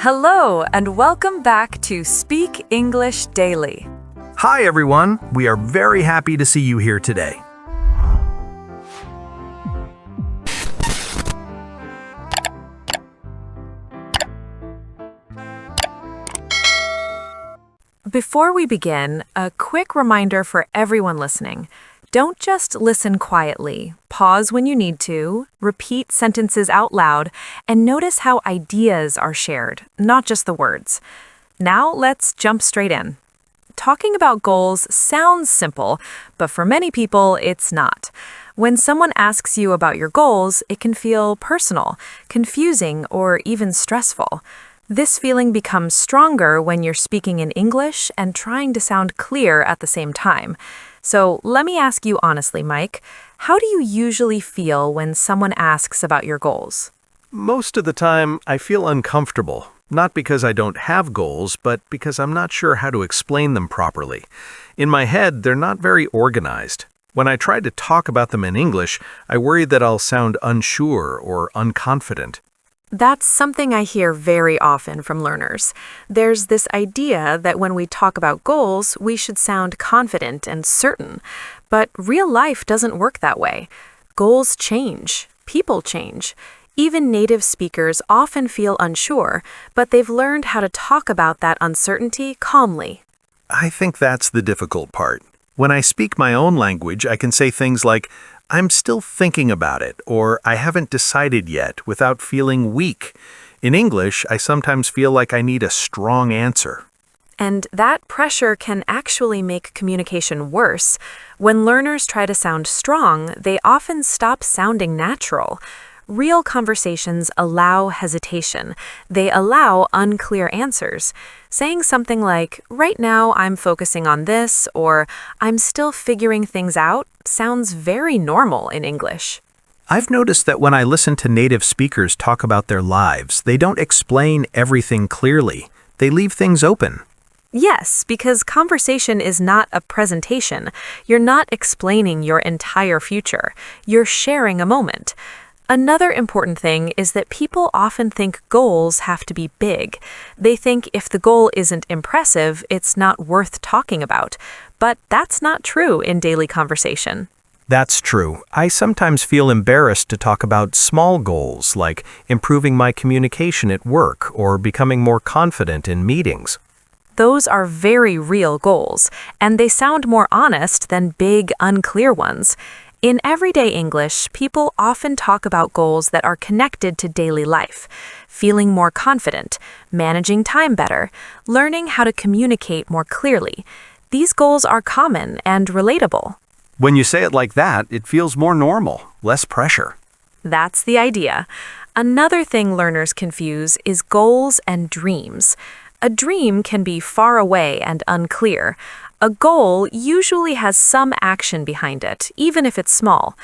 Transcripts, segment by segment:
Hello, and welcome back to Speak English Daily. Hi, everyone. We are very happy to see you here today. Before we begin, a quick reminder for everyone listening. Don't just listen quietly. Pause when you need to, repeat sentences out loud, and notice how ideas are shared, not just the words. Now let's jump straight in. Talking about goals sounds simple, but for many people, it's not. When someone asks you about your goals, it can feel personal, confusing, or even stressful. This feeling becomes stronger when you're speaking in English and trying to sound clear at the same time. So let me ask you honestly, Mike, how do you usually feel when someone asks about your goals? Most of the time, I feel uncomfortable, not because I don't have goals, but because I'm not sure how to explain them properly. In my head, they're not very organized. When I try to talk about them in English, I worry that I'll sound unsure or unconfident. That's something I hear very often from learners. There's this idea that when we talk about goals, we should sound confident and certain. But real life doesn't work that way. Goals change. People change. Even native speakers often feel unsure, but they've learned how to talk about that uncertainty calmly. I think that's the difficult part. When I speak my own language, I can say things like, I'm still thinking about it, or I haven't decided yet, without feeling weak. In English, I sometimes feel like I need a strong answer. And that pressure can actually make communication worse. When learners try to sound strong, they often stop sounding natural. Real conversations allow hesitation. They allow unclear answers. Saying something like, right now I'm focusing on this, or I'm still figuring things out, sounds very normal in English. I've noticed that when I listen to native speakers talk about their lives, they don't explain everything clearly. They leave things open. Yes, because conversation is not a presentation. You're not explaining your entire future. You're sharing a moment. Another important thing is that people often think goals have to be big. They think if the goal isn't impressive, it's not worth talking about. But that's not true in daily conversation. That's true. I sometimes feel embarrassed to talk about small goals, like improving my communication at work or becoming more confident in meetings. Those are very real goals, and they sound more honest than big, unclear ones. In everyday English, people often talk about goals that are connected to daily life, feeling more confident, managing time better, learning how to communicate more clearly. These goals are common and relatable. When you say it like that, it feels more normal, less pressure. That's the idea. Another thing learners confuse is goals and dreams. A dream can be far away and unclear. A goal usually has some action behind it, even if it's small.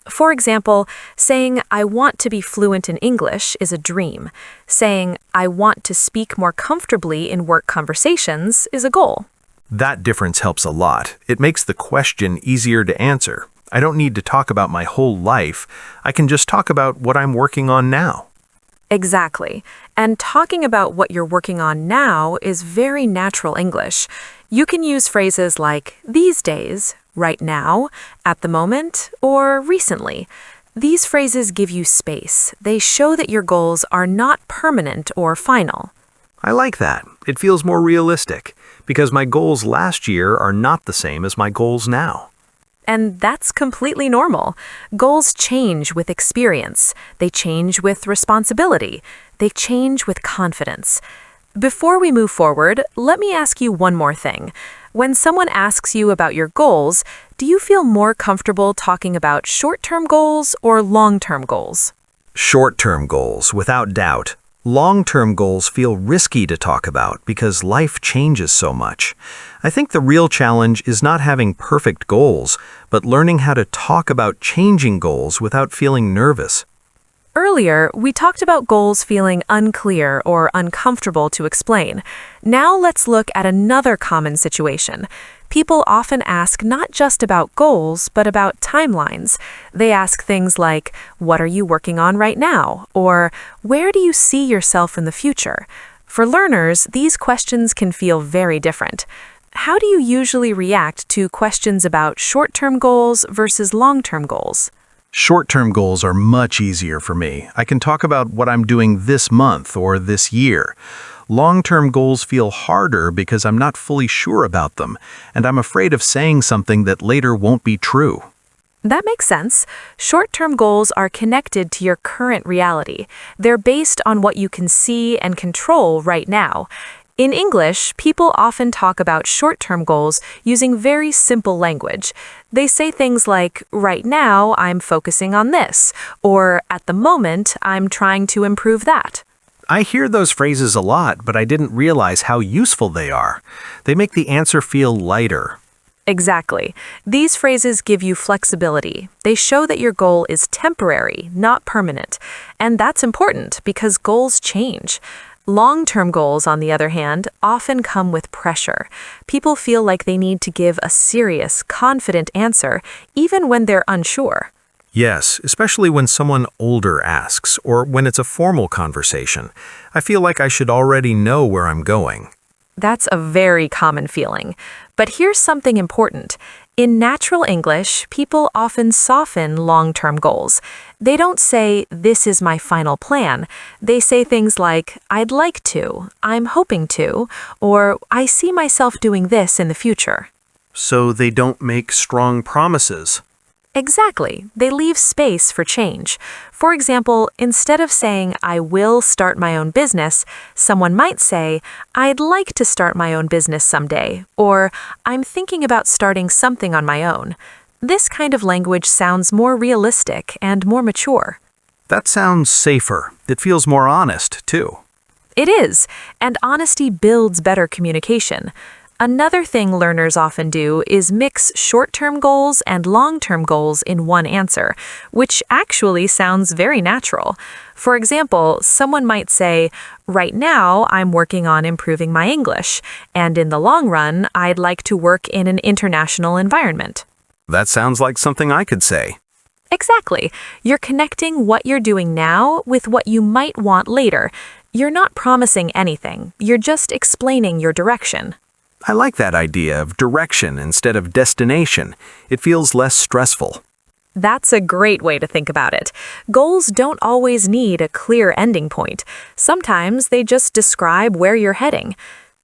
For example, saying, I want to be fluent in English is a dream. Saying, I want to speak more comfortably in work conversations is a goal. That difference helps a lot. It makes the question easier to answer. I don't need to talk about my whole life. I can just talk about what I'm working on now. Exactly. And talking about what you're working on now is very natural English. You can use phrases like these days, right now, at the moment, or recently. These phrases give you space. They show that your goals are not permanent or final. I like that. It feels more realistic, because my goals last year are not the same as my goals now. And that's completely normal. Goals change with experience. They change with responsibility. They change with confidence. Before we move forward, let me ask you one more thing. When someone asks you about your goals, do you feel more comfortable talking about short-term goals or long-term goals? Short-term goals, without doubt. Long-term goals feel risky to talk about because life changes so much. I think the real challenge is not having perfect goals, but learning how to talk about changing goals without feeling nervous. Earlier, we talked about goals feeling unclear or uncomfortable to explain. Now let's look at another common situation. People often ask not just about goals, but about timelines. They ask things like, what are you working on right now? Or where do you see yourself in the future? For learners, these questions can feel very different. How do you usually react to questions about short-term goals versus long-term goals? Short-term goals are much easier for me. I can talk about what I'm doing this month or this year. Long-term goals feel harder because I'm not fully sure about them, and I'm afraid of saying something that later won't be true. That makes sense. Short-term goals are connected to your current reality. They're based on what you can see and control right now. In English, people often talk about short-term goals using very simple language. They say things like, right now, I'm focusing on this, or at the moment, I'm trying to improve that. I hear those phrases a lot, but I didn't realize how useful they are. They make the answer feel lighter. Exactly. These phrases give you flexibility. They show that your goal is temporary, not permanent. And that's important because goals change. Long-term goals, on the other hand, often come with pressure. People feel like they need to give a serious, confident answer, even when they're unsure. Yes, especially when someone older asks, or when it's a formal conversation. I feel like I should already know where I'm going. That's a very common feeling. But here's something important. In natural English, people often soften long-term goals. They don't say, this is my final plan. They say things like, I'd like to, I'm hoping to, or I see myself doing this in the future. So they don't make strong promises. Exactly. They leave space for change. For example, instead of saying, I will start my own business, someone might say, I'd like to start my own business someday, or I'm thinking about starting something on my own. This kind of language sounds more realistic and more mature. That sounds safer. It feels more honest, too. It is, and honesty builds better communication. Another thing learners often do is mix short-term goals and long-term goals in one answer, which actually sounds very natural. For example, someone might say, right now I'm working on improving my English, and in the long run, I'd like to work in an international environment. That sounds like something I could say. Exactly. You're connecting what you're doing now with what you might want later. You're not promising anything. You're just explaining your direction. I like that idea of direction instead of destination. It feels less stressful. That's a great way to think about it. Goals don't always need a clear ending point. Sometimes they just describe where you're heading.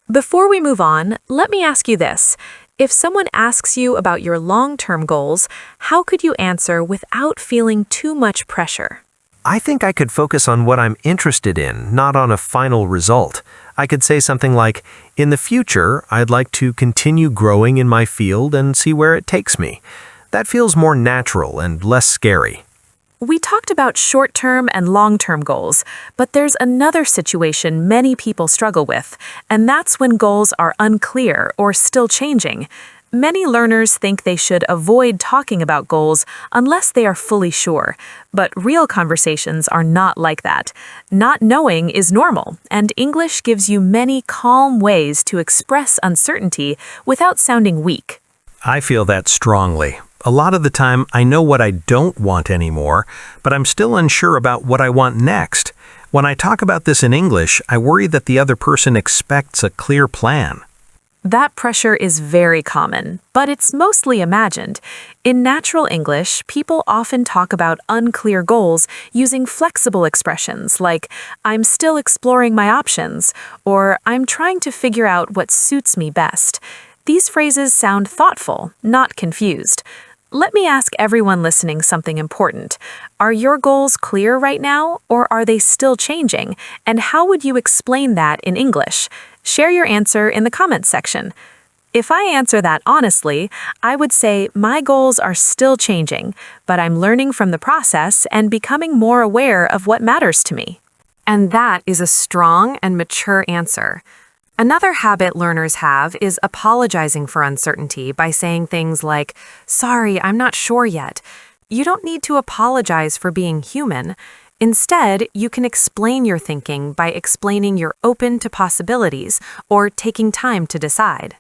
Before we move on, let me ask you this. If someone asks you about your long-term goals, how could you answer without feeling too much pressure? I think I could focus on what I'm interested in, not on a final result. I could say something like, in the future, I'd like to continue growing in my field and see where it takes me. That feels more natural and less scary. We talked about short-term and long-term goals, but there's another situation many people struggle with, and that's when goals are unclear or still changing. Many learners think they should avoid talking about goals unless they are fully sure, but real conversations are not like that. Not knowing is normal, and English gives you many calm ways to express uncertainty without sounding weak. I feel that strongly. A lot of the time, I know what I don't want anymore, but I'm still unsure about what I want next. When I talk about this in English, I worry that the other person expects a clear plan. That pressure is very common, but it's mostly imagined. In natural English, people often talk about unclear goals using flexible expressions like, I'm still exploring my options, or I'm trying to figure out what suits me best. These phrases sound thoughtful, not confused. Let me ask everyone listening something important. Are your goals clear right now, or are they still changing? And how would you explain that in English? Share your answer in the comments section. If I answer that honestly, I would say my goals are still changing, but I'm learning from the process and becoming more aware of what matters to me. And that is a strong and mature answer. Another habit learners have is apologizing for uncertainty by saying things like, sorry, I'm not sure yet. You don't need to apologize for being human. Instead, you can explain your thinking by explaining you're open to possibilities or taking time to decide.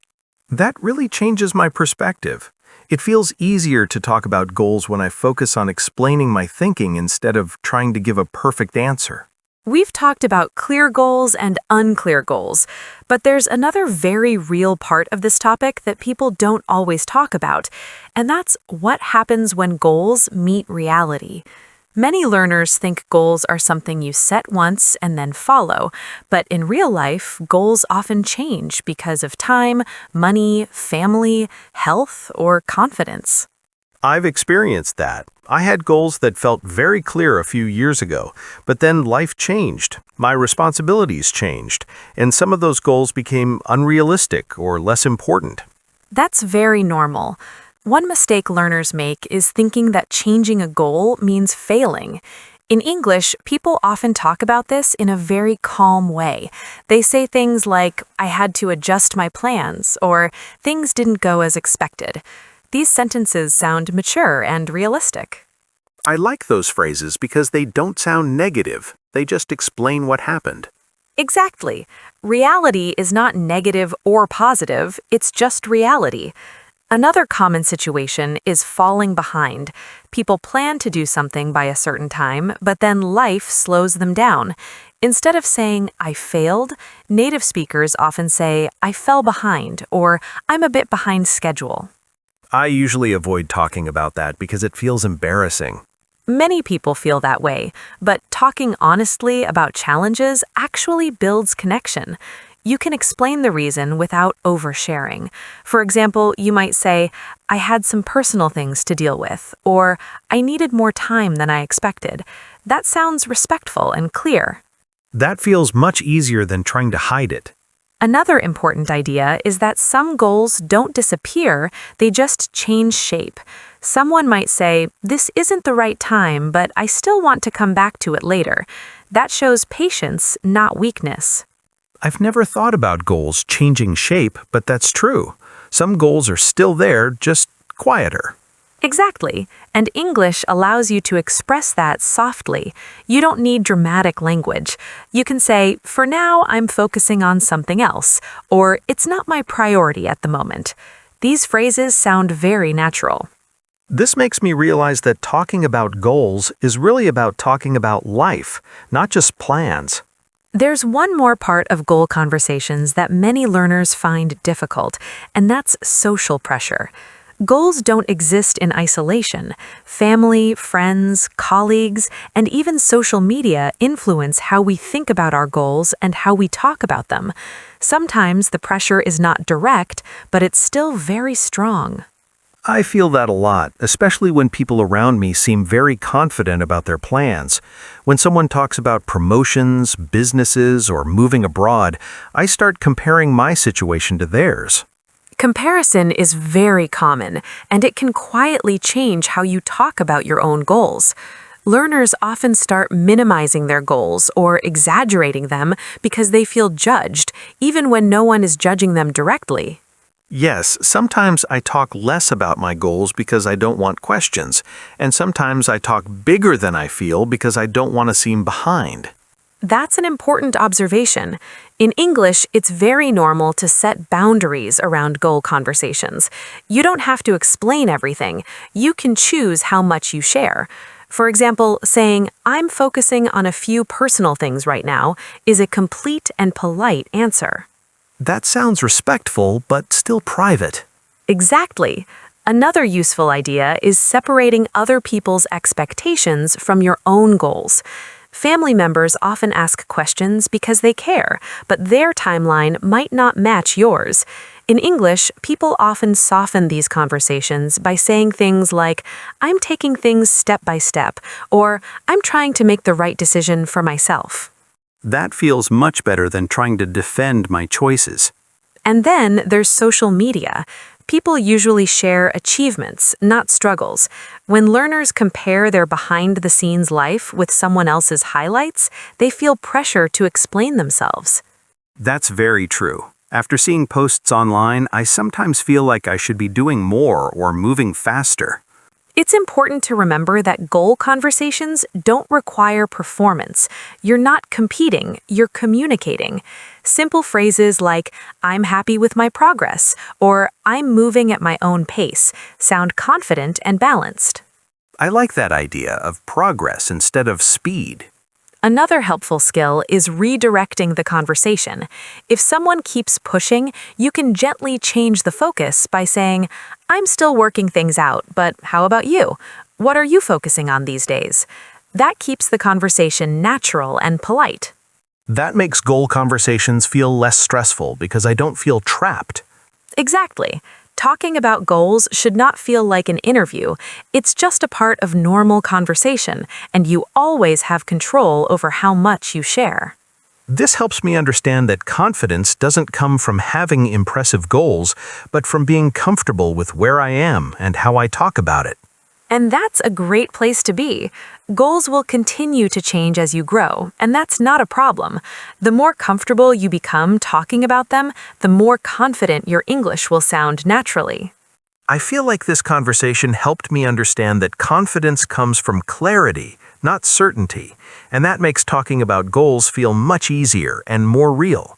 That really changes my perspective. It feels easier to talk about goals when I focus on explaining my thinking instead of trying to give a perfect answer. We've talked about clear goals and unclear goals, but there's another very real part of this topic that people don't always talk about, and that's what happens when goals meet reality. Many learners think goals are something you set once and then follow, but in real life, goals often change because of time, money, family, health, or confidence. I've experienced that. I had goals that felt very clear a few years ago, but then life changed. My responsibilities changed, and some of those goals became unrealistic or less important. That's very normal. One mistake learners make is thinking that changing a goal means failing. In English, people often talk about this in a very calm way. They say things like, I had to adjust my plans, or things didn't go as expected. These sentences sound mature and realistic. I like those phrases because they don't sound negative. They just explain what happened. Exactly. Reality is not negative or positive, it's just reality. Another common situation is falling behind. People plan to do something by a certain time, but then life slows them down. Instead of saying, I failed, native speakers often say, I fell behind, or I'm a bit behind schedule. I usually avoid talking about that because it feels embarrassing. Many people feel that way, but talking honestly about challenges actually builds connection. You can explain the reason without oversharing. For example, you might say, I had some personal things to deal with, or I needed more time than I expected. That sounds respectful and clear. That feels much easier than trying to hide it. Another important idea is that some goals don't disappear, they just change shape. Someone might say, this isn't the right time, but I still want to come back to it later. That shows patience, not weakness. I've never thought about goals changing shape, but that's true. Some goals are still there, just quieter. Exactly, and English allows you to express that softly. You don't need dramatic language. You can say, for now, I'm focusing on something else, or it's not my priority at the moment. These phrases sound very natural. This makes me realize that talking about goals is really about talking about life, not just plans. There's one more part of goal conversations that many learners find difficult, and that's social pressure. Goals don't exist in isolation. Family, friends, colleagues, and even social media influence how we think about our goals and how we talk about them. Sometimes the pressure is not direct, but it's still very strong. I feel that a lot, especially when people around me seem very confident about their plans. When someone talks about promotions, businesses, or moving abroad, I start comparing my situation to theirs. Comparison is very common, and it can quietly change how you talk about your own goals. Learners often start minimizing their goals or exaggerating them because they feel judged, even when no one is judging them directly. Yes, sometimes I talk less about my goals because I don't want questions, and sometimes I talk bigger than I feel because I don't want to seem behind. That's an important observation. In English, it's very normal to set boundaries around goal conversations. You don't have to explain everything. You can choose how much you share. For example, saying, I'm focusing on a few personal things right now, is a complete and polite answer. That sounds respectful, but still private. Exactly. Another useful idea is separating other people's expectations from your own goals. Family members often ask questions because they care, but their timeline might not match yours. In English, people often soften these conversations by saying things like, I'm taking things step by step, or I'm trying to make the right decision for myself. That feels much better than trying to defend my choices. And then there's social media. People usually share achievements, not struggles. When learners compare their behind-the-scenes life with someone else's highlights, they feel pressure to explain themselves. That's very true. After seeing posts online, I sometimes feel like I should be doing more or moving faster. It's important to remember that goal conversations don't require performance. You're not competing, you're communicating. Simple phrases like, I'm happy with my progress, or I'm moving at my own pace, sound confident and balanced. I like that idea of progress instead of speed. Another helpful skill is redirecting the conversation. If someone keeps pushing, you can gently change the focus by saying, "I'm still working things out, but how about you? What are you focusing on these days?" That keeps the conversation natural and polite. That makes goal conversations feel less stressful because I don't feel trapped. Exactly. Talking about goals should not feel like an interview. It's just a part of normal conversation, and you always have control over how much you share. This helps me understand that confidence doesn't come from having impressive goals, but from being comfortable with where I am and how I talk about it. And that's a great place to be. Goals will continue to change as you grow, and that's not a problem. The more comfortable you become talking about them, the more confident your English will sound naturally. I feel like this conversation helped me understand that confidence comes from clarity, not certainty, and that makes talking about goals feel much easier and more real.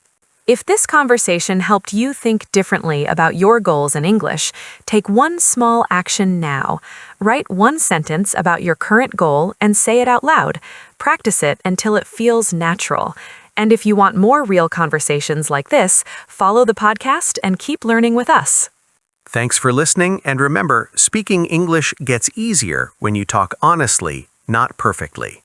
If this conversation helped you think differently about your goals in English, take one small action now. Write one sentence about your current goal and say it out loud. Practice it until it feels natural. And if you want more real conversations like this, follow the podcast and keep learning with us. Thanks for listening, and remember, speaking English gets easier when you talk honestly, not perfectly.